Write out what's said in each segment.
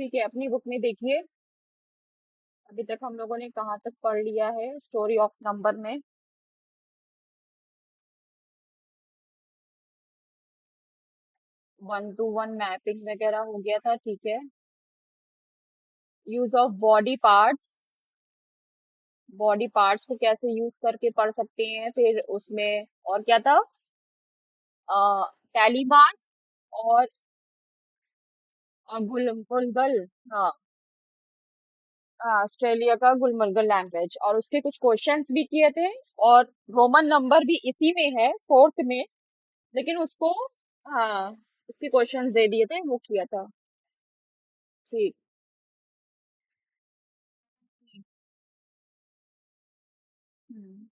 ठीक है, अपनी बुक में देखिए। अभी तक हम लोगों ने कहाँ तक पढ़ लिया है स्टोरी ऑफ नंबर में। 1 to 1 मैपिंग वगैरह हो गया था, ठीक है। यूज ऑफ बॉडी पार्ट्स को कैसे यूज करके पढ़ सकते हैं, फिर उसमें और क्या था, टैलीमार्क और गुलमर्गल। हाँ, ऑस्ट्रेलिया का गुलमर्गल लैंग्वेज, और उसके कुछ क्वेश्चंस भी किए थे। और रोमन नंबर भी इसी में है, फोर्थ में। लेकिन उसको, हाँ, उसके क्वेश्चंस दे दिए थे, वो किया था। ठीक। हम्म।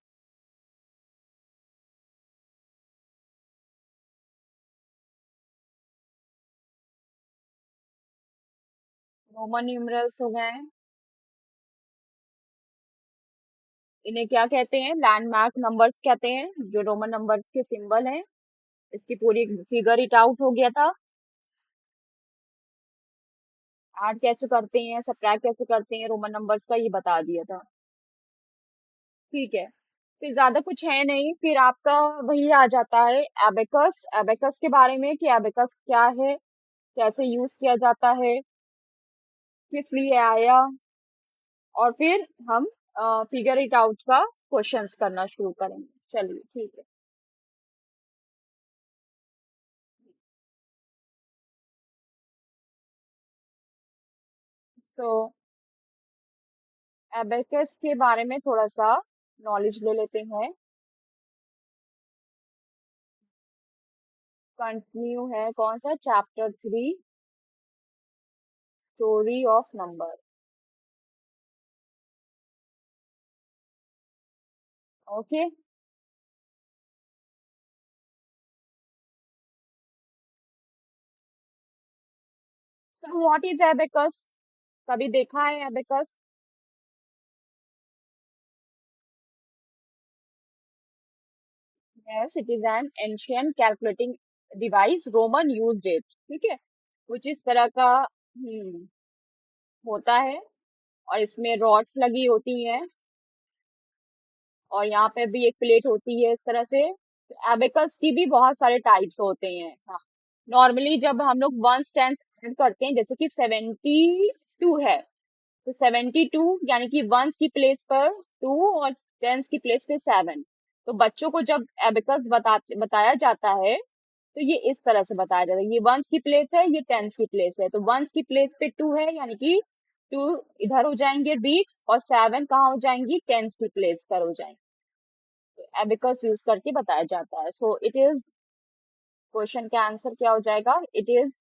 रोमन न्यूमरल्स हो गए। इन्हें क्या कहते हैं? लैंडमार्क नंबर्स कहते हैं, जो रोमन नंबर्स के सिंबल हैं। इसकी पूरी फिगर इट आउट हो गया था। ऐड कैसे करते हैं, सब्ट्रैक्ट कैसे करते हैं रोमन नंबर्स का, ये बता दिया था। ठीक है। फिर ज्यादा कुछ है नहीं, फिर आपका वही आ जाता है एबेकस। एबेकस के बारे में कि एबेकस क्या है, कैसे यूज किया जाता है, किस लिए आया। और फिर हम फिगर इट आउट का क्वेश्चंस करना शुरू करेंगे। चलिए, ठीक है। सो एबेकस के बारे में थोड़ा सा नॉलेज ले लेते हैं। कंटिन्यू है कौन सा, chapter 3, story of number. Okay. So what is abacus? कभी देखा है abacus? Yes, it is an ancient calculating device, Roman used it, ठीक है। कुछ इस तरह का होता है। और इसमें रॉड्स लगी होती हैं, और यहाँ पे भी एक प्लेट होती है इस तरह से। एबेकस की भी बहुत सारे टाइप्स होते हैं। हाँ, नॉर्मली जब हम लोग वंस टेंस ऐड करते हैं, जैसे कि 72 है, तो 72 यानी कि वंस की प्लेस पर 2 और टेंस की प्लेस पे 7। तो बच्चों को जब एबेकस बताया जाता है, तो ये इस तरह से बताया जाता है, ये वंस की प्लेस है, ये टेंस की प्लेस है। तो वंस की प्लेस पे 2 है, यानी कि 2 इधर हो जाएंगे बीट्स, और 7 कहाँ हो जाएंगी, टेंस की प्लेस पर हो जाएंगे। एबिकस यूज करके बताया जाता है। सो इट इज, क्वेश्चन का आंसर क्या हो जाएगा, it is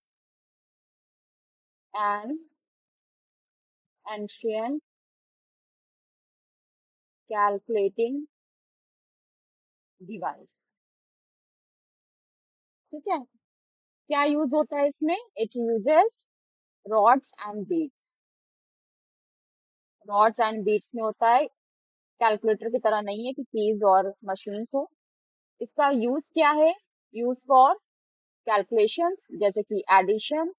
an ancient calculating device. ठीक है। क्या यूज होता है इसमें? It uses rods and beads. Rods and beads में होता है, कैलकुलेटर की तरह नहीं है कि कीज और मशीन्स हो। इसका यूज क्या है? यूज फॉर कैलकुलेशंस, जैसे कि एडिशन,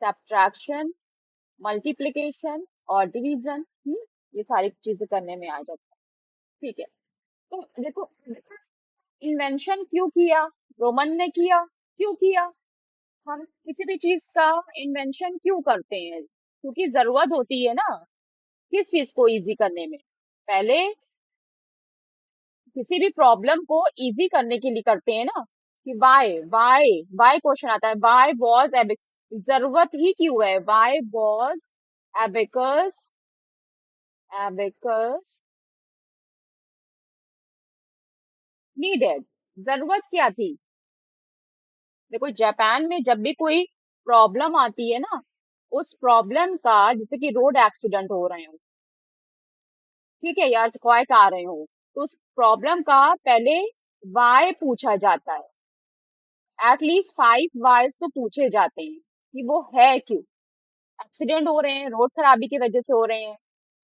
सब्ट्रैक्शन, मल्टीप्लिकेशन और डिवीजन। ये सारी चीजें करने में आ जाता है। ठीक है। तो देखो, इन्वेंशन क्यों किया? रोमन ने किया। क्यों किया? हम किसी भी चीज का इन्वेंशन क्यों करते हैं? क्योंकि जरूरत होती है ना, किस चीज को इजी करने में। पहले किसी भी प्रॉब्लम को इजी करने के लिए करते हैं ना, कि वाई क्वेश्चन आता है, वाई वॉज एबिक, जरूरत ही क्यों है, why was abacus abacus needed. जरूरत क्या थी? देखो, जापान में जब भी कोई प्रॉब्लम आती है ना, उस प्रॉब्लम का, जैसे कि रोड एक्सीडेंट हो रहे हो, ठीक है, या अर्थक्वेक आ रहे हो, तो उस प्रॉब्लम का पहले वाई पूछा जाता है। एटलीस्ट 5 वाइज तो पूछे जाते हैं कि वो है क्यों। एक्सीडेंट हो रहे हैं, रोड खराबी की वजह से हो रहे हैं,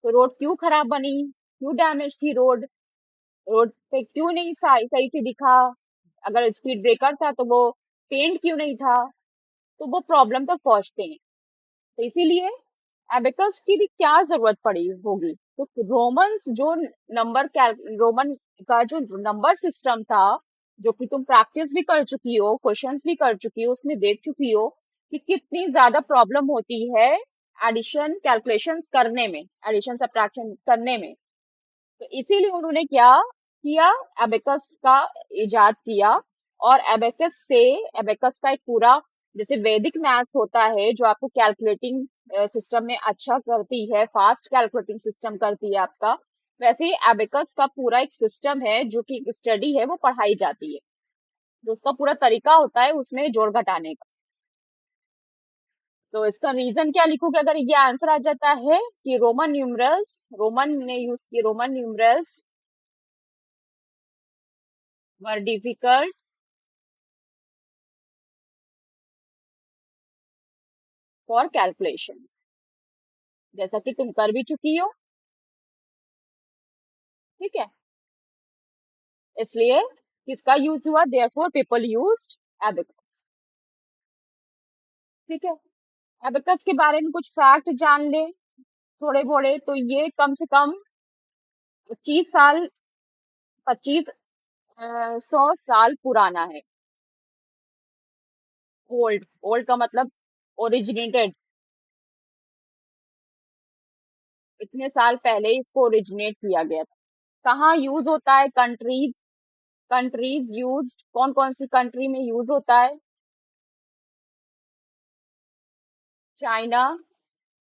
तो रोड क्यों खराब बनी, क्यों डैमेज थी रोड, रोड पे क्यों नहीं सही सही से दिखा, अगर स्पीड ब्रेकर था तो वो पेंट क्यों नहीं था। तो वो प्रॉब्लम तक पहुंचते हैं। तो इसीलिए एबेकस की भी क्या जरूरत पड़ी होगी। तो रोमन जो रोमन का जो नंबर सिस्टम था, जो कि तुम प्रैक्टिस भी कर चुकी हो, क्वेश्चंस भी कर चुकी हो, उसमें देख चुकी हो कि कितनी ज्यादा प्रॉब्लम होती है एडिशन कैलकुलेशंस करने में, एडिशन सब्ट्रैक्शन करने में। तो इसीलिए उन्होंने क्या किया, एबेकस का इजाद किया। और एबेकस का एक पूरा, जैसे वैदिक मैथ्स होता है जो आपको कैलकुलेटिंग सिस्टम में अच्छा करती है, फास्ट कैलकुलेटिंग सिस्टम करती है आपका, वैसे ही एबेकस का पूरा एक सिस्टम है जो कि स्टडी है वो पढ़ाई जाती है। तो उसका पूरा तरीका होता है उसमें जोड़ घटाने का। तो इसका रीजन क्या लिखोगे अगर ये आंसर आ जाता है कि रोमन ने यूज की Roman numerals were difficult for calculation, जैसा कि तुम कर भी चुकी हो। ठीक है, इसलिए किसका यूज हुआ, देयरफॉर पीपल यूज्ड एबेकस। ठीक है, एबेकस के बारे में कुछ फैक्ट जान ले थोड़े बड़े। तो ये कम से कम 25 साल, 2500 साल पुराना है। ओल्ड, ओल्ड का मतलब ओरिजिनेटेड, इतने साल पहले इसको ओरिजिनेट किया गया था। कहाँ यूज होता है, कंट्रीज यूज्ड, कौन कौन सी कंट्री में यूज होता है। चाइना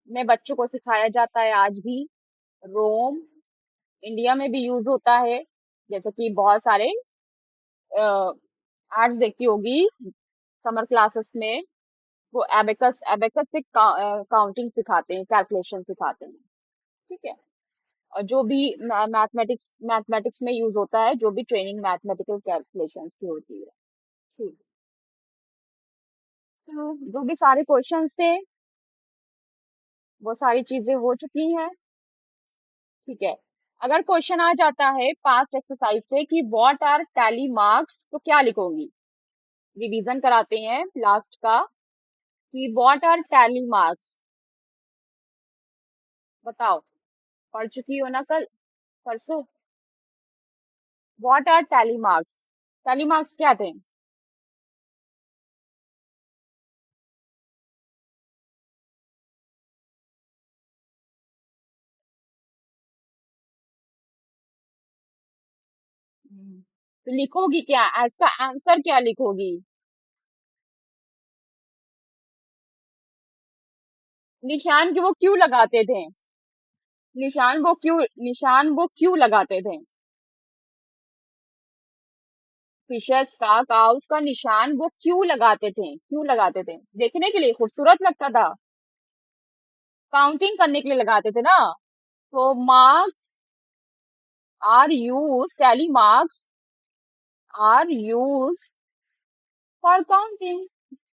में बच्चों को सिखाया जाता है आज भी। रोम, इंडिया में भी यूज होता है। जैसे कि बहुत सारे आर्ट्स देखती होगी समर क्लासेस में, वो एबेकस एबेकस से काउंटिंग सिखाते हैं, कैलकुलेशन सिखाते हैं। ठीक है, और जो भी मैथमेटिक्स में यूज होता है, जो भी ट्रेनिंग मैथमेटिकल कैलकुलेशंस की होती है। ठीक, तो जो भी सारे क्वेश्चंस थे वो सारी चीजें हो चुकी हैं। ठीक है, अगर क्वेश्चन आ जाता है पास्ट एक्सरसाइज से कि व्हाट आर टैली मार्क्स, तो क्या लिखोगी। रिवीजन कराते हैं लास्ट का कि व्हाट आर टैली मार्क्स, बताओ। पढ़ चुकी हो ना कल, परसों। What are tally marks, tally marks क्या थे। तो लिखोगी क्या, इसका आंसर क्या लिखोगी। निशान वो क्यों लगाते थे, निशान वो क्यों लगाते थे। फिशर्स का काउस का निशान वो क्यों लगाते थे, क्यों लगाते थे, देखने के लिए खूबसूरत लगता था, काउंटिंग करने के लिए लगाते थे ना। तो marks are use, tally marks are use for counting,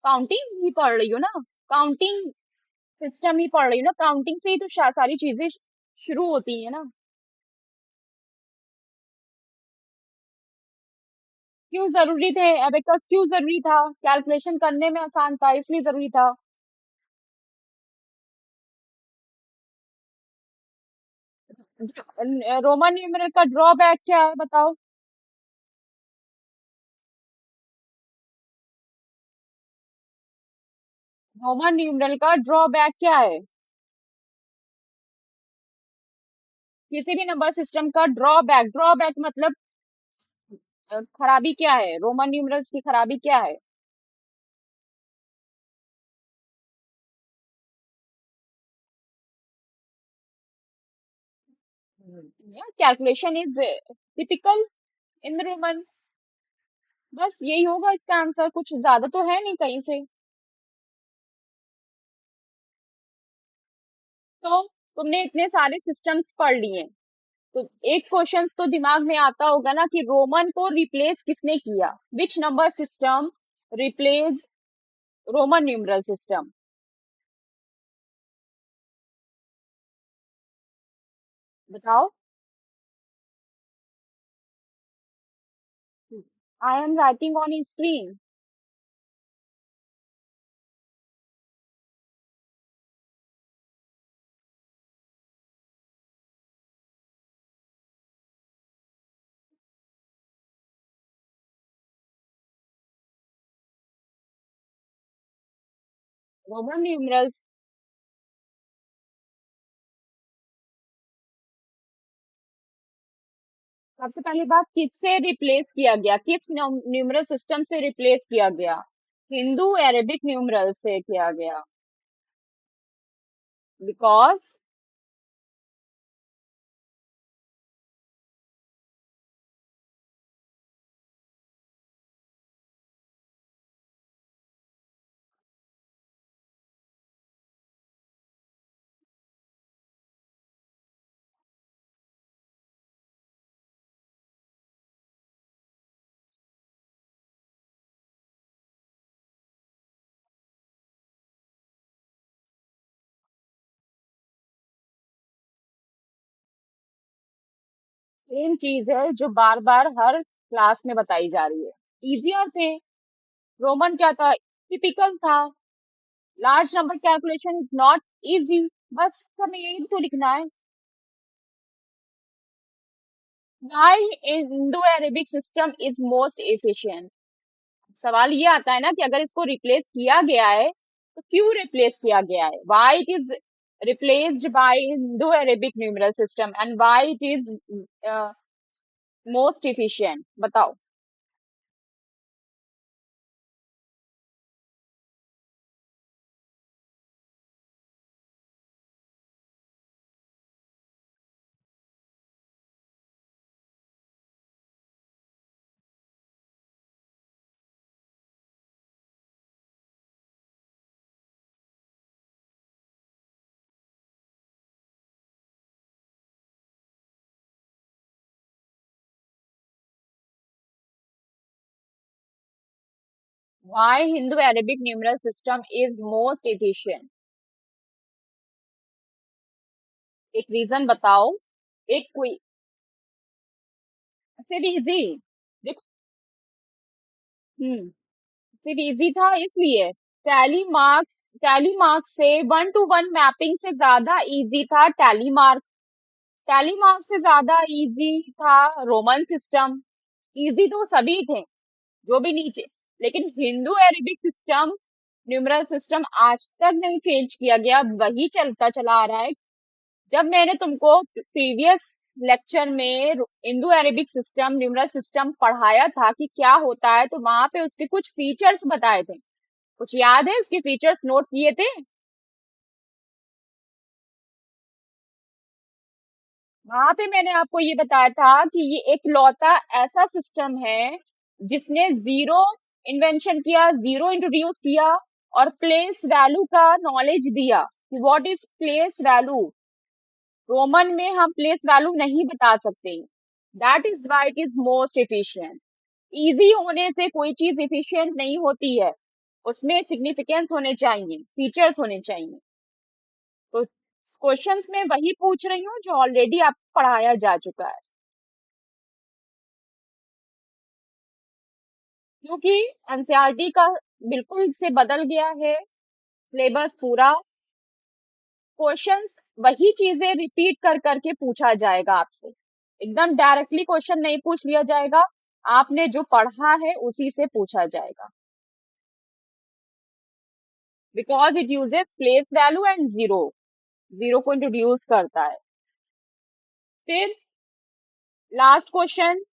counting ही पढ़ रही हो ना, काउंटिंग सिस्टम ही पढ़ रही हो ना, काउंटिंग से ही तो सारी चीजें शुरू होती है ना। क्यों जरूरी थे, एबेकस क्यों जरूरी था, कैलकुलेशन करने में आसान था इसलिए जरूरी था। रोमन न्यूमेरल का ड्रॉबैक क्या है बताओ। रोमन न्यूमेरल का ड्रॉबैक क्या है, किसी भी नंबर सिस्टम का ड्रॉबैक, ड्रॉबैक मतलब खराबी क्या है, रोमन न्यूमेरल्स की खराबी क्या है। Calculation is typical in Roman, बस यही होगा इसका आंसर, कुछ ज्यादा तो है नहीं कहीं से। तो तुमने इतने सारे सिस्टम्स पढ़ लिए, तो एक क्वेश्चन तो दिमाग में आता होगा ना कि रोमन को रिप्लेस किसने किया, which number system replace Roman numeral system, बताओ। I am writing on screen. Roman numerals. सबसे पहली बात, किससे रिप्लेस किया गया, किस न्यूमरल सिस्टम से रिप्लेस किया गया? हिंदू अरेबिक न्यूमरल से किया गया। बिकॉज सेम चीज है जो बार बार हर क्लास में बताई जा रही है। इजियर थे। रोमन क्या था? टिपिकल था। Large number calculation is not easy. बस हमें यही तो लिखना है। Why Indo Arabic system is most efficient? सवाल ये आता है ना कि अगर इसको रिप्लेस किया गया है तो क्यों रिप्लेस किया गया है? Why it is replaced by Indo Arabic numeral system and why it is most efficient, बताओ। Why Hindu Arabic numeral system is most efficient? एक रीजन बताओ। एक कोई सिर्फ इजी। देखो। सिर्फ इजी था इसलिए। टैली मार्क्स से वन टू वन मैपिंग से ज्यादा इजी था टैली मार्क्स। टैली मार्क्स से ज्यादा इजी था रोमन सिस्टम। इजी तो सभी थे, जो भी नीचे। लेकिन Hindu Arabic system, numeral system आज तक नहीं चेंज किया गया, वही चलता चला आ रहा है। जब मैंने तुमको प्रीवियस लेक्चर में Indo Arabic system, numeral system पढ़ाया था कि क्या होता है, तो वहां पे उसके कुछ फीचर्स बताए थे। कुछ याद है? उसके फीचर्स नोट किए थे? वहां पे मैंने आपको ये बताया था कि ये एक लौता ऐसा सिस्टम है जिसने जीरो इन्वेंशन किया, जीरो इंट्रोड्यूस किया और प्लेस वैल्यू का नॉलेज दिया कि what is place value. Roman में हम प्लेस वैल्यू नहीं बता सकते। That is why it is most efficient. Easy होने से कोई चीज एफिशिएंट नहीं होती है। उसमें सिग्निफिकेंस होने चाहिए, फीचर्स होने चाहिए। तो क्वेश्चंस में वही पूछ रही हूँ जो ऑलरेडी आपको पढ़ाया जा चुका है। क्योंकि एनसीईआरटी का बिल्कुल से बदल गया है सिलेबस पूरा। क्वेश्चंस वही चीजें रिपीट कर करके पूछा जाएगा आपसे। एकदम डायरेक्टली क्वेश्चन नहीं पूछ लिया जाएगा। आपने जो पढ़ा है उसी से पूछा जाएगा। Because it uses place value and zero. Zero को इंट्रोड्यूस करता है। फिर लास्ट क्वेश्चन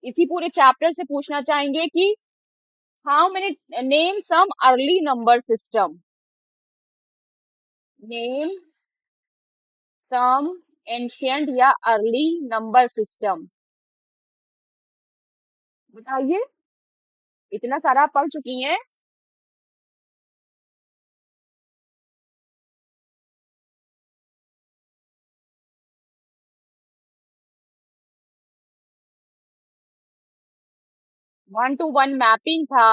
इसी पूरे चैप्टर से पूछना चाहेंगे कि how many, name some early number system. Name some ancient या अर्ली नंबर सिस्टम। बताइए। इतना सारा पढ़ चुकी हैं। 1 to 1 मैपिंग था।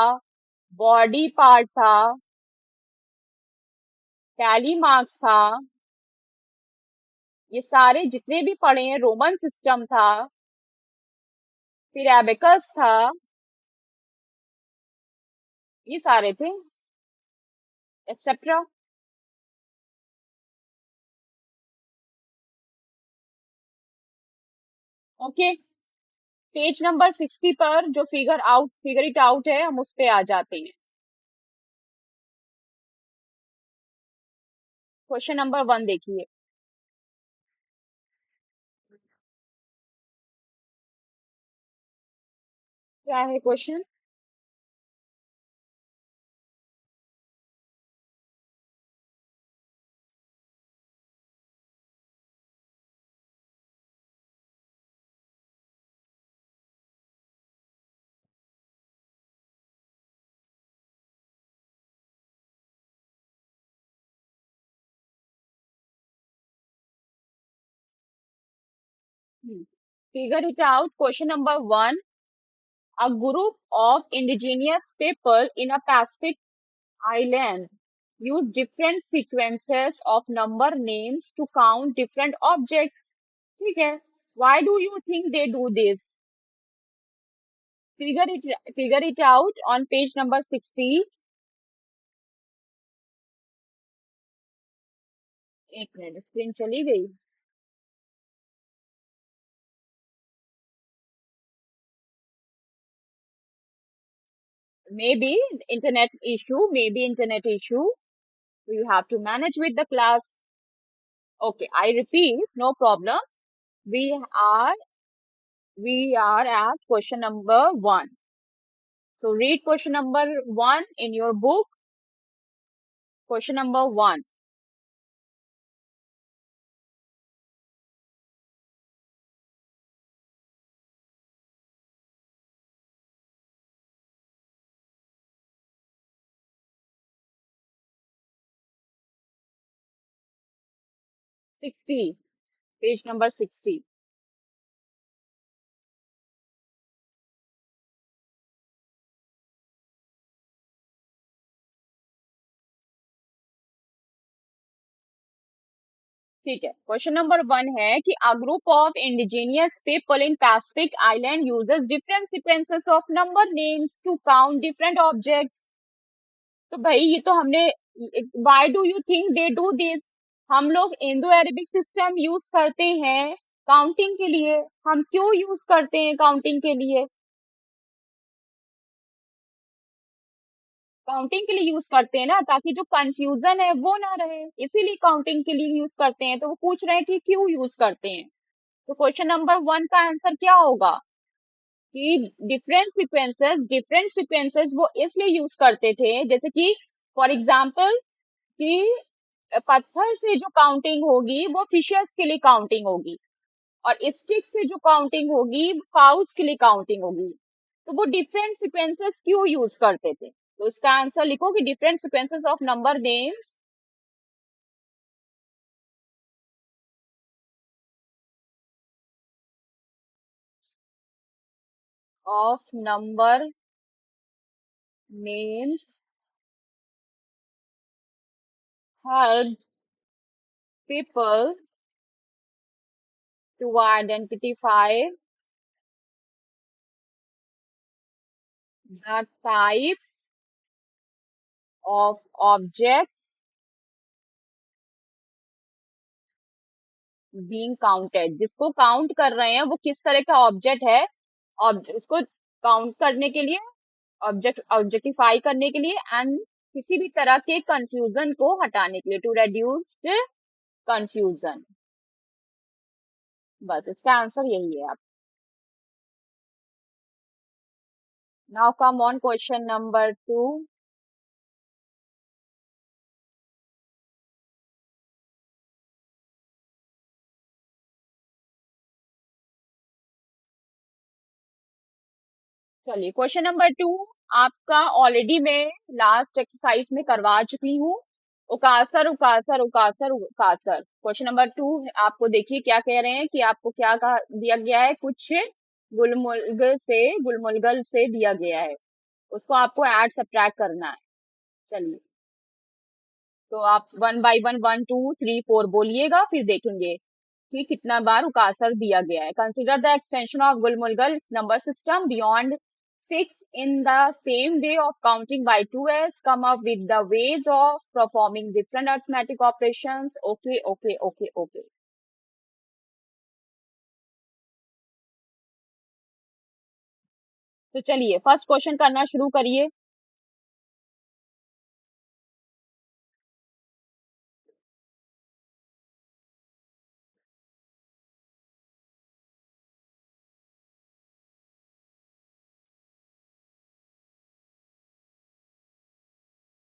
बॉडी पार्ट था। टैली मार्क्स था। ये सारे जितने भी पढ़े हैं, रोमन सिस्टम था। फिर एबेकस था। ये सारे थे, एक्सेट्रा। ओके। पेज नंबर 60 पर जो फिगर इट आउट है, हम उस पे आ जाते हैं। क्वेश्चन नंबर 1 देखिए। क्या है question? Figure it out. Question number 1, a group of indigenous people in a Pacific island use different sequences of number names to count different objects. ठीक है। Why do you think they do this? Figure it out on page number 60। एक minute, screen चली गई। Maybe internet issue. So you have to manage with the class. Okay, I repeat, no problem. We are we are at question number 1. So read question number 1 in your book. Question number 1. 60, page number 60। ठीक है। Question number 1 है कि a group of indigenous people in Pacific Island uses different sequences of number names to count different objects। तो भाई ये तो हमने, why do you think they do this? हम लोग इंडो अरेबिक सिस्टम यूज करते हैं काउंटिंग के लिए। हम क्यों यूज करते हैं काउंटिंग के लिए? काउंटिंग के लिए यूज करते हैं ना, ताकि जो कंफ्यूजन है वो ना रहे, इसीलिए काउंटिंग के लिए यूज करते हैं। तो वो पूछ रहे हैं कि क्यों यूज करते हैं। तो क्वेश्चन नंबर 1 का आंसर क्या होगा कि डिफरेंट सीक्वेंसेस वो इसलिए यूज करते थे, जैसे कि फॉर एग्जाम्पल कि पत्थर से जो काउंटिंग होगी वो फिशर्स के लिए काउंटिंग होगी, और स्टिक से जो काउंटिंग होगी वो काउस के लिए काउंटिंग होगी। तो वो डिफरेंट सीक्वेंसेस क्यों यूज करते थे? तो इसका आंसर लिखो कि different sequences of number names of number names helped people to identify the type of object being counted। जिसको काउंट कर रहे हैं वो किस तरह का ऑब्जेक्ट है, और उसको काउंट करने के लिए, ऑब्जेक्टिफाई करने के लिए, एंड किसी भी तरह के कंफ्यूजन को हटाने के लिए, टू रेड्यूस कंफ्यूजन। बस इसका आंसर यही है। आप now come on question number 2। चलिए क्वेश्चन नंबर 2 आपका ऑलरेडी मैं लास्ट एक्सरसाइज में करवा चुकी हूँ। उकासर उकासर उकासर उकासर। क्वेश्चन नंबर 2 आपको देखिए क्या कह रहे हैं कि आपको क्या कहा दिया गया है, कुछ गुलमुलगल से दिया गया है, उसको आपको ऐड सब्ट्रैक्ट करना है। चलिए, तो आप 1 बाय 1 1 2 3 4 बोलिएगा, फिर देखेंगे कि कितना बार उकासर दिया गया है। कंसिडर द एक्सटेंशन ऑफ गुलमुलगल number system beyond 6 in the same way of counting by 2s, come up with the ways of performing different arithmetic operations। okay okay okay okay। तो चलिए फर्स्ट क्वेश्चन करना शुरू करिए।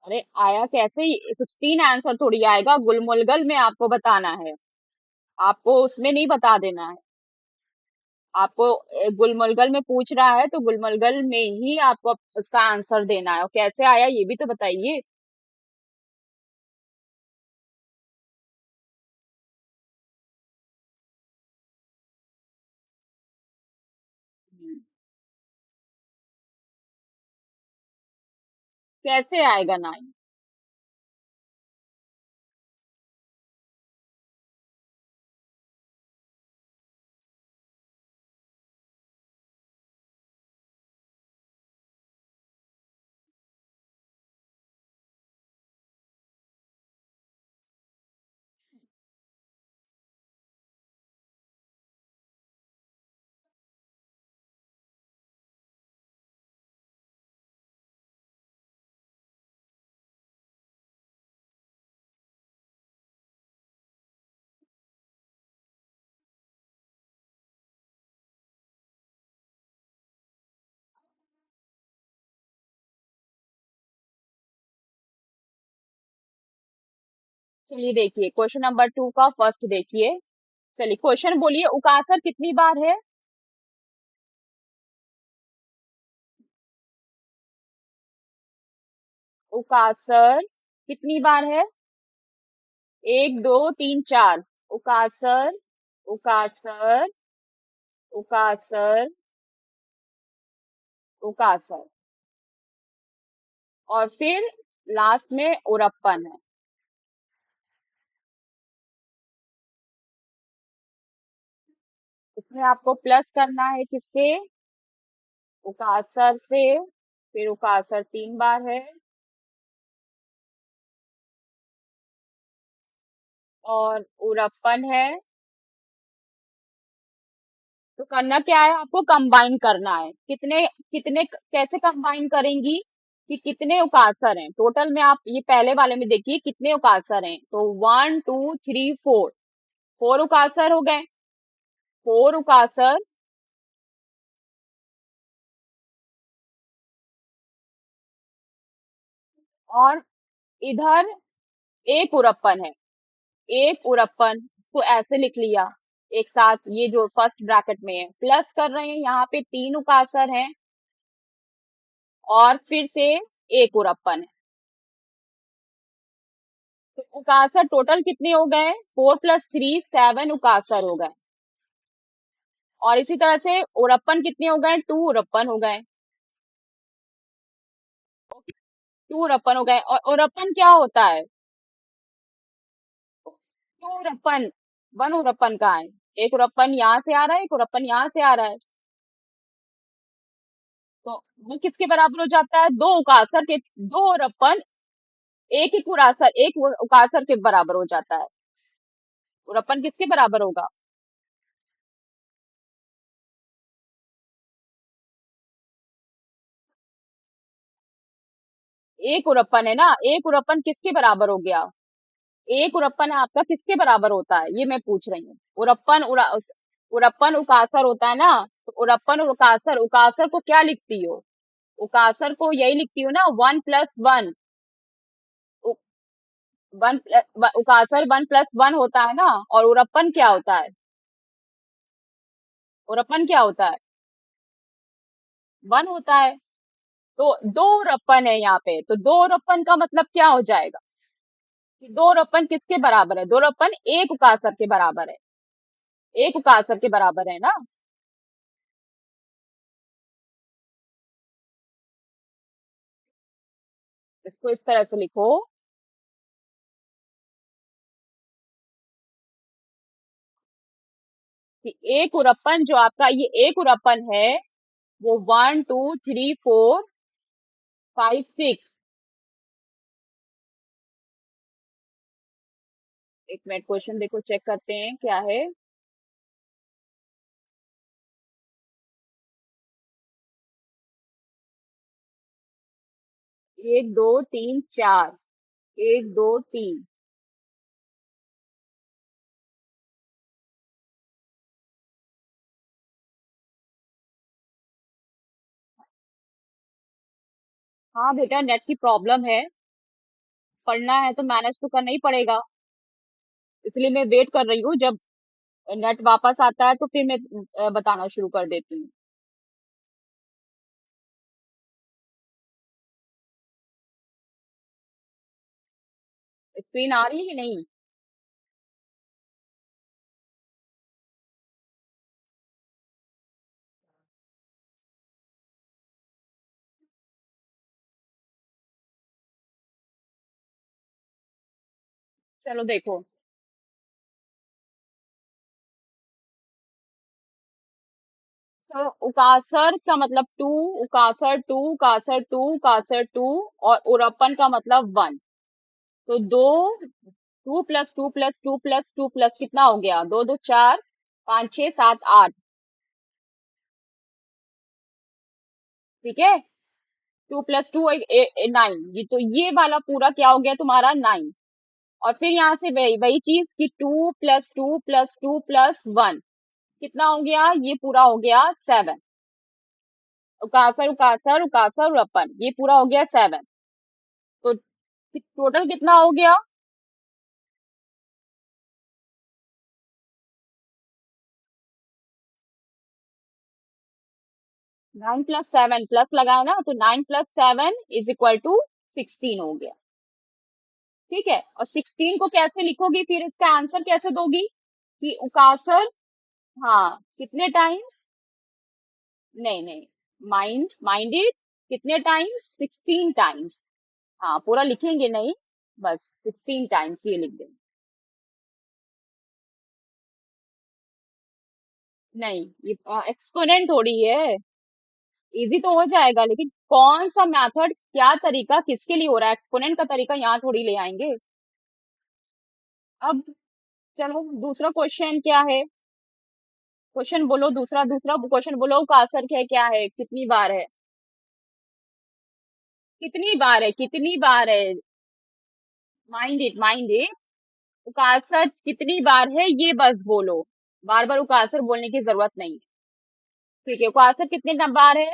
अरे आया कैसे? 16 answer थोड़ी आएगा, गुलमुलगल में आपको बताना है। आपको उसमें नहीं बता देना है। आपको गुलमुलगल में पूछ रहा है तो गुलमुलगल में ही आपको उसका आंसर देना है, और कैसे आया ये भी तो बताइए। हम्म, कैसे आएगा 9? चलिए देखिए, क्वेश्चन नंबर 2 का फर्स्ट देखिए। चलिए क्वेश्चन बोलिए, उकासर कितनी बार है? उकासर कितनी बार है? एक, दो, तीन, चार। उकासर, उकासर, उकासर, उकासर, और फिर लास्ट में उरप्पन है। इसमें आपको प्लस करना है किससे? उकासर से। फिर उकासर 3 बार है, और उरप्पन है। तो करना क्या है, आपको कंबाइन करना है। कितने कितने कैसे कंबाइन करेंगी? कि कितने उकासर हैं टोटल में, आप ये पहले वाले में देखिए कितने उकासर हैं। तो 1 2 3 4, 4 उकासर हो गए। 4 उकासर, और इधर एक उरप्पन है। एक उरप्पन, इसको ऐसे लिख लिया एक साथ, ये जो फर्स्ट ब्रैकेट में है, प्लस कर रहे हैं यहाँ पे 3 उकासर हैं, और फिर से एक उरप्पन है। तो उकासर टोटल कितने हो गए? 4 + 3 7 उकासर हो गए। और इसी तरह से उरप्पन कितने हो गए? 2 उरप्पन हो गए। 2 उरप्पन हो गए, और उरप्पन क्या होता है? 2 उरप्पन, 1 उरप्पन कहाँ है? एक उरप्पन यहाँ से आ रहा है, एक उरप्पन यहाँ से आ रहा है। तो वो किसके बराबर हो जाता है? 2 उकासर के, 2 उरप्पन एक उरासर, एक उकासर के बराबर हो जाता है। उरप्पन किसके बराबर होगा? एक उरप्पन है ना, एक उरप्पन किसके बराबर हो गया? एक उरप्पन आपका किसके बराबर होता है, ये मैं पूछ रही हूँ। उरप्पन उकासर होता है ना। तो उरप्पन और उकासर, उकासर को क्या लिखती हो? उकासर को यही लिखती हो ना, 1 + 1। वन, उकासर 1 + 1 होता है ना। और उरप्पन क्या होता है? उरप्पन क्या होता है? 1 होता है। तो 2 उरप्पन है यहाँ पे, तो 2 उरप्पन का मतलब क्या हो जाएगा? कि 2 उरप्पन किसके बराबर है? 2 उरप्पन एक उकासर के बराबर है। एक उकासर के बराबर है ना। इसको इस तरह से लिखो कि एक उरप्पन, जो आपका ये एक उरप्पन है, वो 1 2 3 4 5 6। एक मिनट, क्वेश्चन देखो, चेक करते हैं क्या है। 1 2 3 4, 1 2 3। हाँ बेटा, नेट की प्रॉब्लम है। पढ़ना है तो मैनेज तो करना ही पड़ेगा। इसलिए मैं वेट कर रही हूँ, जब नेट वापस आता है तो फिर मैं बताना शुरू कर देती हूँ। स्क्रीन आ रही है कि नहीं? चलो देखो। तो उकासर का मतलब टू, उकासर टू, उकासर टू, उकासर टू, और उरपन का मतलब वन। तो दो, two plus two plus two plus two plus कितना हो गया? दो दो चार, पाँच छह सात आठ। ठीक है। टू प्लस टू नाइन, ये तो ये वाला पूरा क्या हो गया तुम्हारा? नाइन। और फिर यहाँ से वही वही चीज कि two plus two plus two plus one कितना हो गया? ये पूरा हो गया सेवन। उकासर उकासर उकासर उरपन, ये पूरा हो गया सेवन। तो टोटल कितना हो गया? 9 + 7 प्लस लगाओ ना, तो 9 + 7 इज इक्वल टू 16 हो गया। ठीक है। और 16 को कैसे लिखोगी फिर? इसका आंसर कैसे दोगी कि उकासर, हाँ, कितने टाइम्स? नहीं नहीं, माइंड माइंड इट, कितने टाइम्स? 16 टाइम्स। हाँ, पूरा लिखेंगे नहीं, बस 16 टाइम्स ये लिख देंगे। नहीं, ये एक्सपोनेंट थोड़ी है। इजी तो हो जाएगा, लेकिन कौन सा मेथड, क्या तरीका किसके लिए हो रहा है? एक्सपोनेंट का तरीका यहाँ थोड़ी ले आएंगे। अब चलो, दूसरा क्वेश्चन क्या है? क्वेश्चन बोलो, दूसरा दूसरा क्वेश्चन बोलो का असर क्या क्या है, कितनी बार है? कितनी बार है, कितनी बार है? Mind it, mind it. उकासर कितनी बार है ये बस बोलो, बार बार उकासर बोलने की जरूरत नहीं है। ठीक है, उकासर कितने बार है?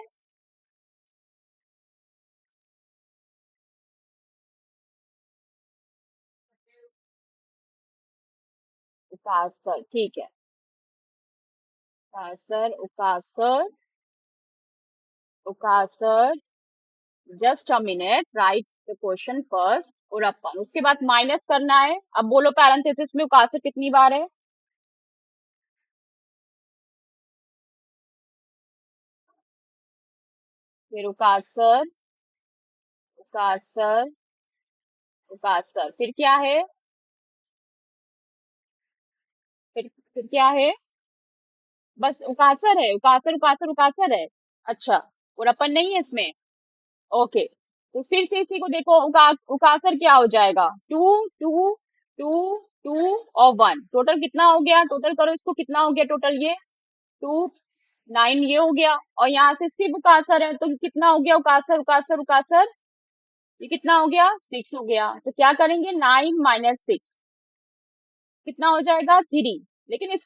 उकासर, ठीक है। उकासर उकासर उकासर, just a minute, write the question first. और अपन उसके बाद माइनस करना है। अब बोलो पैरेंथेसिस में उकासर कितनी बार है? फिर उकासर उकासर उकासर, फिर क्या है? फिर क्या है? बस उकासर है, उकासर उकासर उकासर है। अच्छा, और अपन नहीं है इसमें? ओके। तो फिर से इसी को देखो, उकासर क्या हो जाएगा? टू टू टू टू और वन, टोटल कितना हो गया? टोटल करो इसको, कितना हो गया टोटल? ये टू, नाइन ये हो गया। और यहाँ से सिर्फ उकासर है, तो कितना हो गया? उकासर उकासर उकासर, ये कितना हो गया? सिक्स हो गया। तो क्या करेंगे? 9 - 6 कितना हो जाएगा? थ्री। लेकिन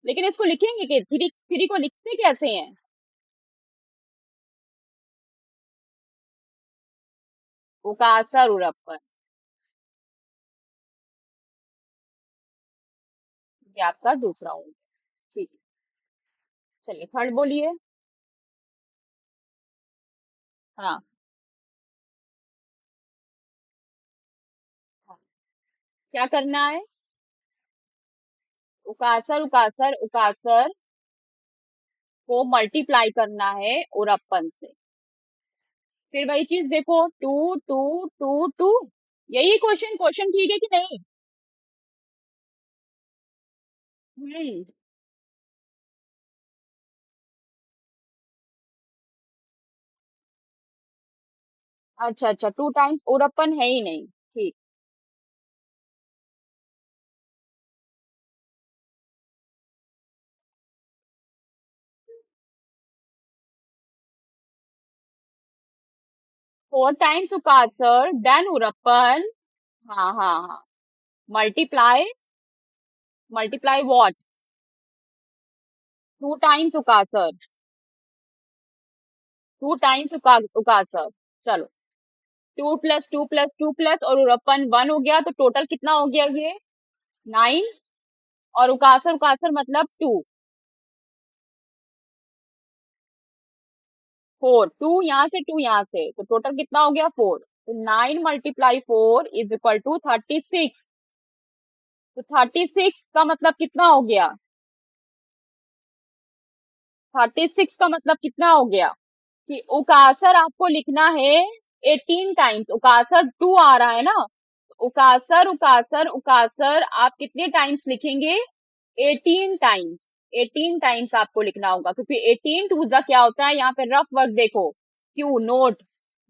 लेकिन इसको लिखेंगे कि थ्री, थ्री को लिखते कैसे हैं? उकासर उरप्पन, ये आपका दूसरा हो गया। ठीक है, चलिए थर्ड बोलिए। हाँ हाँ, क्या करना है? उकासर उकासर उकासर को मल्टीप्लाई करना है उरप्पन से। फिर वही चीज देखो, टू टू टू टू, यही क्वेश्चन, क्वेश्चन ठीक है कि नहीं? हम्म। अच्छा अच्छा, टू टाइम्स उरप्पन है ही नहीं, ठीक। 4 टाइम्स उकासर देन उरप्पन। हाँ हाँ हाँ। Multiply, multiply what? 2 टाइम्स उकासर, 2 टाइम्स उकासर। चलो, टू प्लस और उरपन 1 हो गया, तो टोटल कितना हो गया ये 9। और उकासर उकासर मतलब 2, 4, 2 यहाँ से 2 यहाँ से, तो टोटल कितना हो गया 4। तो 9 × 4 = 36। तो 36 का मतलब कितना हो गया, 36 का मतलब कितना हो गया कि उकासर आपको लिखना है 18 टाइम्स। उकासर 2 आ रहा है ना, तो उकासर उकासर उकासर आप कितने टाइम्स लिखेंगे, 18 टाइम्स। 18 टाइम्स आपको लिखना होगा, क्योंकि 18 टू जा क्या होता है, यहाँ पे रफ वर्क देखो, क्यों नोट,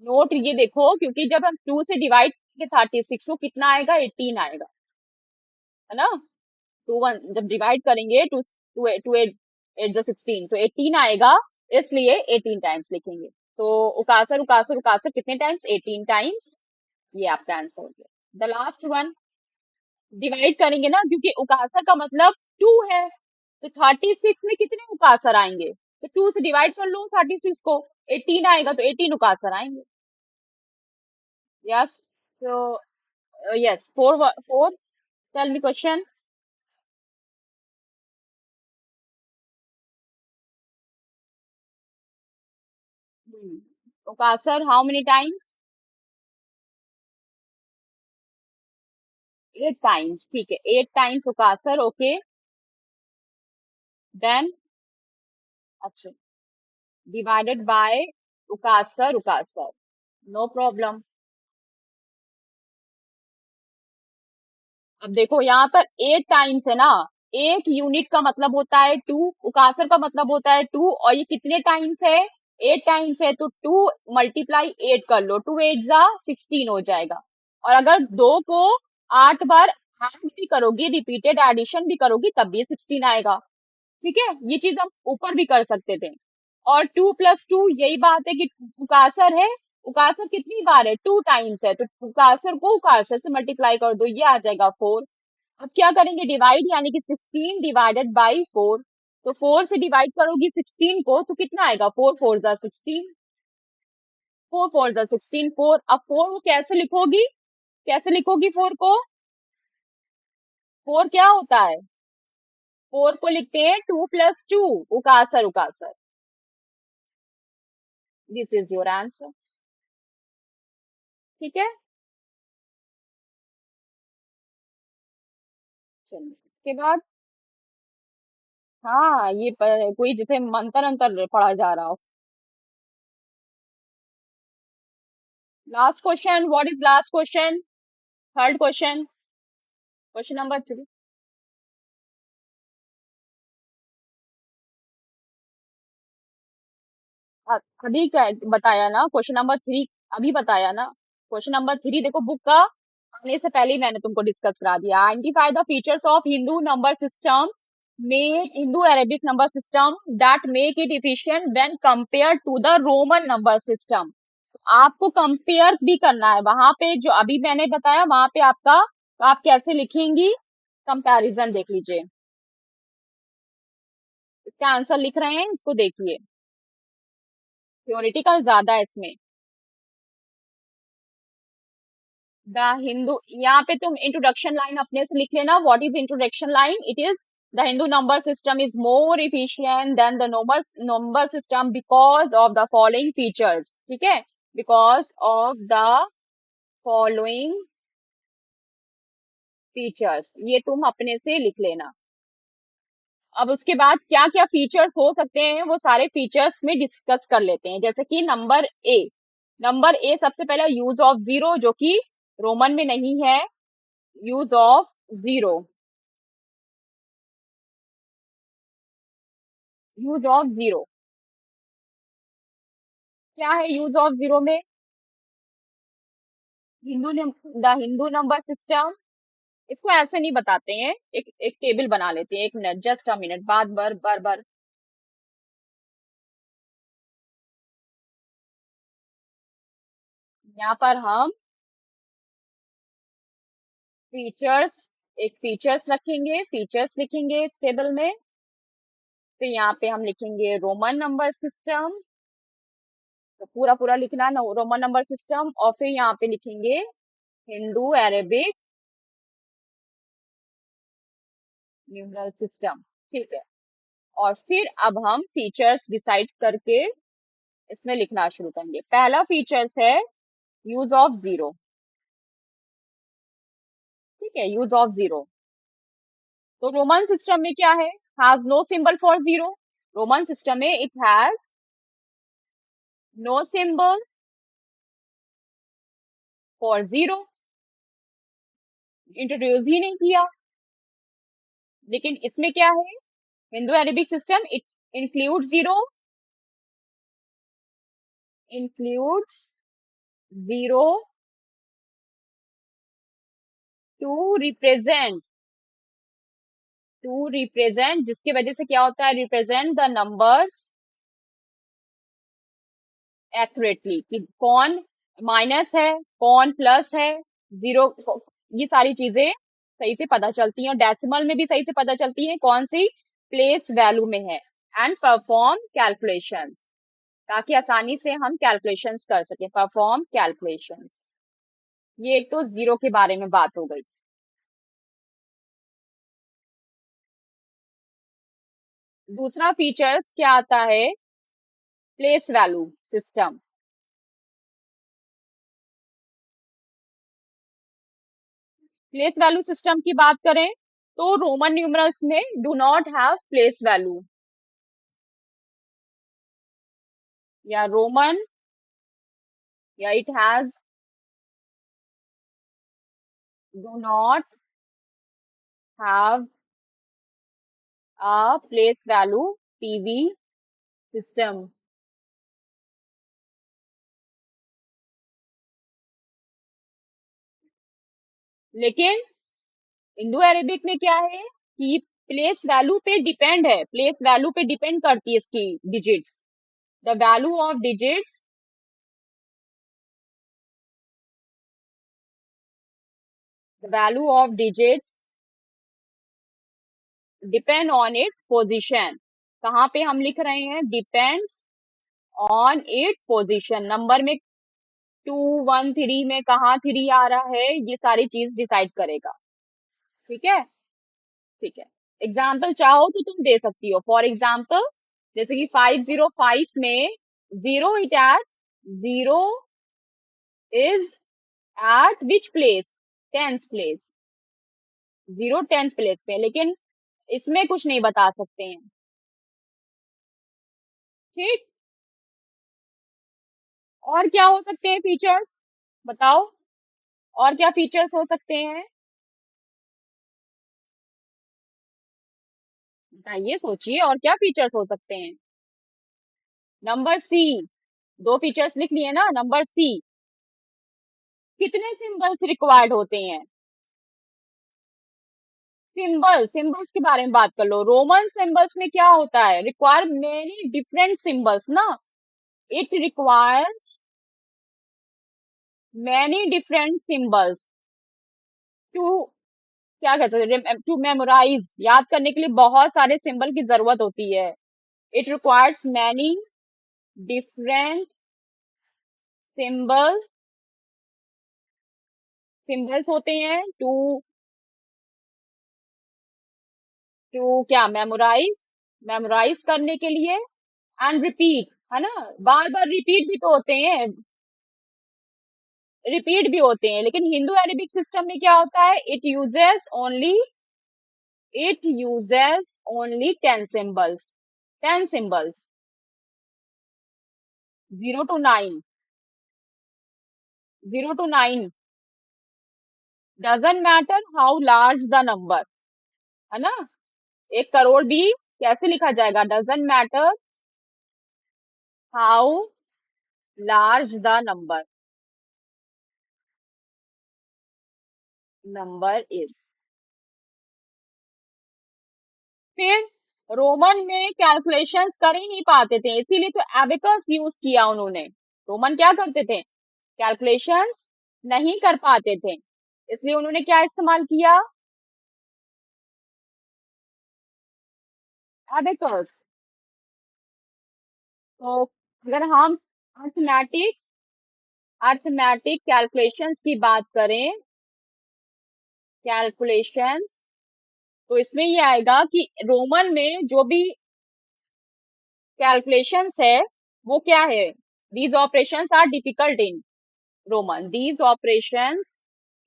नोट ये देखो, क्योंकि जब हम 2 से डिवाइड करेंगे 36 को कितना आएगा, 18 आएगा, है ना। 2 1 जब डिवाइड करेंगे, two two two eight eight जो 16, तो 18 आएगा, इसलिए 18 टाइम्स लिखेंगे। तो उकासर उकासर उकासर कितने टाइम्स, 18 टाइम्स, ये आपका आंसर हो गया। द लास्ट वन, डिवाइड करेंगे ना, क्योंकि उकासर का मतलब 2 है, तो 36 में कितने उकासर आएंगे, तो 2 से डिवाइड कर लो 36 को, 18 आएगा, तो 18 उकासर आएंगे। Yes, so yes, 4 tell me question. उकासर how many times, 8 times, ठीक है, 8 टाइम्स उकासर, ओके। देन, अच्छा, डिवाइडेड बाय उकासर उकासर, नो प्रॉब्लम। अब देखो यहाँ पर 8 टाइम्स है ना, एक यूनिट का मतलब होता है 2, उकासर का मतलब होता है 2, और ये कितने टाइम्स है, 8 टाइम्स है, तो 2 × 8 कर लो, 2 8 जा 16 हो जाएगा। और अगर 2 को 8 बार ऐड भी करोगी, रिपीटेड एडिशन भी करोगी, तब भी 16 आएगा। ठीक है, ये चीज हम ऊपर भी कर सकते थे। और 2 + 2 यही बात है कि उकासर है, उकासर कितनी बार है, 2 टाइम्स है, तो उकासर को उकासर से मल्टीप्लाई कर दो, ये आ जाएगा 4। अब क्या करेंगे, डिवाइड, यानी कि 16 डिवाइडेड बाई 4। तो 4 से डिवाइड करोगी 16 को, तो कितना आएगा, 4 4 जा 16, 4 4 जा 16, 4। अब 4 को कैसे लिखोगी, कैसे लिखोगी 4 को, 4 क्या होता है, 4 को लिखते हैं 2 + 2, उकासर उकासर। दिस इज योर आंसर, ठीक है। चलिए उसके बाद, हाँ ये कोई जैसे मंत्र अंतर पढ़ा जा रहा हो। Last question, what is last question, third question, question number 3। अभी क्या बताया ना, क्वेश्चन नंबर 3 अभी बताया ना। क्वेश्चन नंबर 3 देखो, बुक का आने से पहले ही मैंने तुमको डिस्कस करा दिया। Identify the features of Hindu number system, make Hindu Arabic number system that make it efficient when compare to the Roman number system. आपको कंपेयर भी करना है, वहां पे जो अभी मैंने बताया वहां पे आपका, आप कैसे लिखेंगी, कंपैरिजन देख लीजिए। इसका आंसर लिख रहे हैं, इसको देखिए, थ्योरेटिकल ज्यादा है इसमें। द हिंदू, यहाँ पे तुम इंट्रोडक्शन लाइन अपने से लिख लेना, what is introduction line, it is the Hindu number system is more efficient than the number system because of the following features, ठीक है, because of the following features, ये तुम अपने से लिख लेना। अब उसके बाद क्या क्या फीचर्स हो सकते हैं, वो सारे फीचर्स में डिस्कस कर लेते हैं। जैसे कि नंबर ए, नंबर ए सबसे पहला यूज ऑफ जीरो, जो कि रोमन में नहीं है, use of zero, use of zero, क्या है यूज ऑफ जीरो में, Hindu the Hindu number system, इसको ऐसे नहीं बताते हैं, एक एक टेबल बना लेते हैं, एक मिनट, जस्ट अ मिनट, बार बार बार बार। यहाँ पर हम फीचर्स, एक फीचर्स रखेंगे, फीचर्स लिखेंगे इस टेबल में। फिर यहाँ पे हम लिखेंगे रोमन नंबर सिस्टम, तो पूरा पूरा लिखना रोमन नंबर सिस्टम, और फिर यहाँ पे लिखेंगे हिंदू अरेबिक न्यूमरल सिस्टम। ठीक है। और फिर अब हम फीचर्स डिसाइड करके इसमें लिखना शुरू करेंगे। पहला फीचर्स है यूज ऑफ जीरो। ठीक है, यूज ऑफ जीरो। तो रोमन सिस्टम में क्या है, has no symbol for zero. Roman system में it has no symbol for zero, introduce ही नहीं किया। लेकिन इसमें क्या है, Hindu Arabic system, it include zero, includes zero to represent, to represent, जिसकी वजह से क्या होता है, रिप्रेजेंट द नंबर्स एक्यूरेटली, कि कौन माइनस है, कौन प्लस है, जीरो, ये सारी चीजें सही से पता चलती हैं, और डेसिमल में भी सही से पता चलती है कौन सी प्लेस वैल्यू में है। एंड परफॉर्म कैलकुलेशंस, ताकि आसानी से हम कैलकुलेशंस कर सके, परफॉर्म कैलकुलेशंस। ये एक तो जीरो के बारे में बात हो गई। दूसरा फीचर्स क्या आता है, place value system. Place value system की बात करें तो रोमन न्यूमरल्स में do not have place value, या रोमन, या it has do not have a place value PV system. लेकिन इंडो अरेबिक में क्या है कि प्लेस वैल्यू पे डिपेंड है, प्लेस वैल्यू पे डिपेंड करती है इसकी digits, the value of digits, the value of digits depend on its position. कहाँ पे हम लिख रहे हैं, depends on it position, number में 2 1 3 में कहाँ 3 आ रहा है, ये सारी चीज डिसाइड करेगा। ठीक है, ठीक है। एग्जाम्पल चाहो तो तुम दे सकती हो, फॉर एग्जाम्पल जैसे कि 505 में zero it at, zero is eight which place, tenth place, zero tenth place पे, लेकिन इसमें कुछ नहीं बता सकते हैं। ठीक, और क्या हो सकते हैं फीचर्स, बताओ, और क्या फीचर्स हो सकते हैं, बताइए, सोचिए और क्या फीचर्स हो सकते हैं। नंबर सी, दो फीचर्स लिख लिए ना, नंबर सी, कितने सिंबल्स रिक्वायर्ड होते हैं, सिंबल, सिंबल्स के बारे में बात कर लो। रोमन सिंबल्स में क्या होता है, रिक्वायर मेनी डिफरेंट सिंबल्स ना, it requires many different symbols too, क्या कहते हैं, टू मेमोराइज, याद करने के लिए बहुत सारे सिंबल की जरूरत होती है। It requires many different symbols, symbols होते हैं टू, टू क्या, मेमोराइज, मेमोराइज करने के लिए, एंड रिपीट, है ना, बार बार रिपीट भी तो होते हैं, रिपीट भी होते हैं। लेकिन हिंदू अरेबिक सिस्टम में क्या होता है, it uses only 10 symbols, 10 symbols, 0 to 9, 0 to 9, doesn't matter how large the number, है ना, 1 करोड़ भी कैसे लिखा जाएगा, doesn't matter how large the number, number is. फिर रोमन में कैलकुलेशंस कर ही नहीं पाते थे, इसीलिए तो एबेकस यूज किया उन्होंने। रोमन क्या करते थे, कैलकुलेशंस नहीं कर पाते थे, इसलिए उन्होंने क्या इस्तेमाल किया, एबेकस। तो अगर हम अर्थमेटिक अर्थमेटिक कैलकुलेशंस की बात करें, कैलकुलेशंस, तो इसमें ये आएगा कि रोमन में जो भी कैलकुलेशंस है वो क्या है, these operations are difficult in Roman, these operations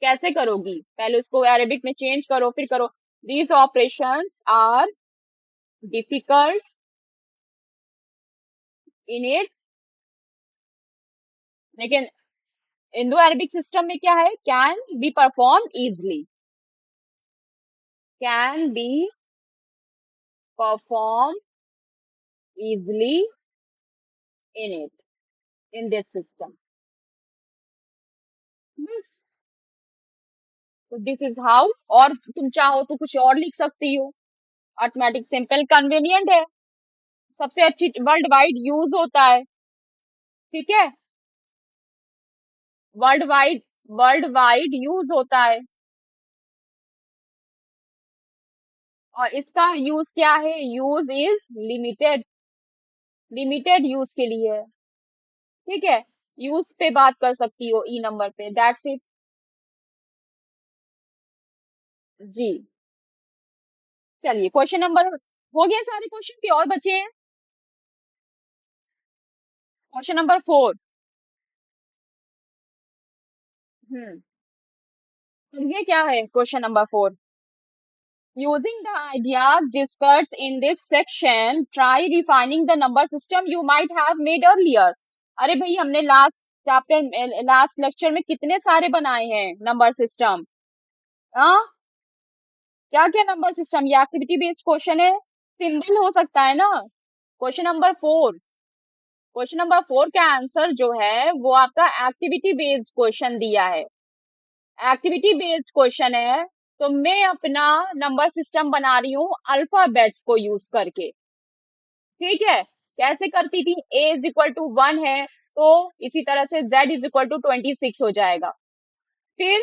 कैसे करोगी, पहले उसको अरेबिक में चेंज करो फिर करो, these operations are difficult in it, लेकिन इंडो अरेबिक सिस्टम में क्या है, can be perform easily, can be perform easily in it, in this system, बस, तो दिस इज हाउ, और तुम चाहो तो कुछ और लिख सकती हो, अर्थमेटिक सिंपल कन्वीनियंट है, सबसे अच्छी वर्ल्ड वाइड यूज होता है, ठीक है, world wide, world wide use होता है, और इसका यूज क्या है, use is limited, limited use के लिए है, ठीक है, यूज पे बात कर सकती हो ई नंबर पे, दैट्स इट। जी, चलिए क्वेश्चन नंबर, हो गया सारे क्वेश्चन के और बचे हैं, क्वेश्चन नंबर 4। तो ये क्या है question number 4, using the ideas discussed in this section, try refining the number system you might have made earlier। अरे भाई हमने लास्ट चैप्टर, लास्ट लेक्चर में कितने सारे बनाए हैं नंबर सिस्टम, हाँ, क्या क्या नंबर सिस्टम, ये एक्टिविटी बेस्ड क्वेश्चन है, सिंबल हो सकता है ना, क्वेश्चन नंबर 4, क्वेश्चन नंबर 4 का आंसर जो है वो आपका एक्टिविटी बेस्ड क्वेश्चन दिया है, एक्टिविटी बेस्ड क्वेश्चन है, तो मैं अपना नंबर सिस्टम बना रही हूँ अल्फाबेट्स को यूज करके, ठीक है, कैसे करती थी, a इज इक्वल टू 1 है तो इसी तरह से z इज इक्वल टू 26 हो जाएगा, फिर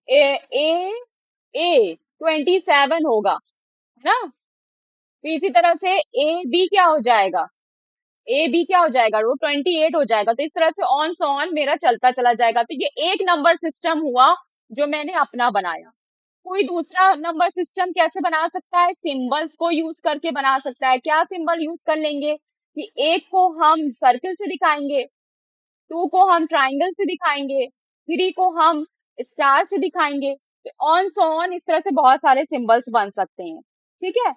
ए 27 होगा, है ना, फिर इसी तरह से ए बी क्या हो जाएगा, ए बी क्या हो जाएगा, वो 28 हो जाएगा, तो इस तरह से ऑन सो ऑन मेरा चलता चला जाएगा, तो ये एक नंबर सिस्टम हुआ जो मैंने अपना बनाया। कोई दूसरा नंबर सिस्टम कैसे बना सकता है, सिंबल्स को यूज करके बना सकता है, क्या सिंबल यूज कर लेंगे कि एक को हम सर्कल से दिखाएंगे, टू को हम ट्राइंगल से दिखाएंगे, थ्री को हम स्टार से दिखाएंगे, तो ऑन सो ऑन इस तरह से बहुत सारे सिंबल्स बन सकते हैं, ठीक है,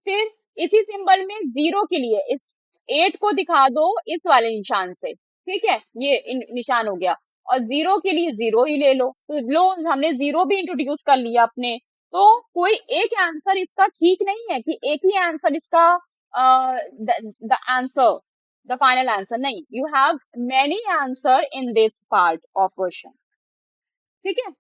फिर इसी सिंबल में जीरो के लिए इस 8 को दिखा दो इस वाले निशान से, ठीक है, ये निशान हो गया, और जीरो के लिए जीरो ही ले लो, तो लो हमने जीरो भी इंट्रोड्यूस कर लिया अपने, तो कोई एक आंसर इसका ठीक नहीं है कि एक ही आंसर इसका the answer, the final answer नहीं, you have many answer in this part of question, ठीक है,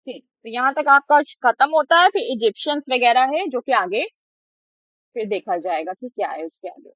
ठीक, तो यहाँ तक आपका खत्म होता है, फिर इजिप्शियंस वगैरह है जो कि आगे फिर देखा जाएगा कि क्या है उसके आगे।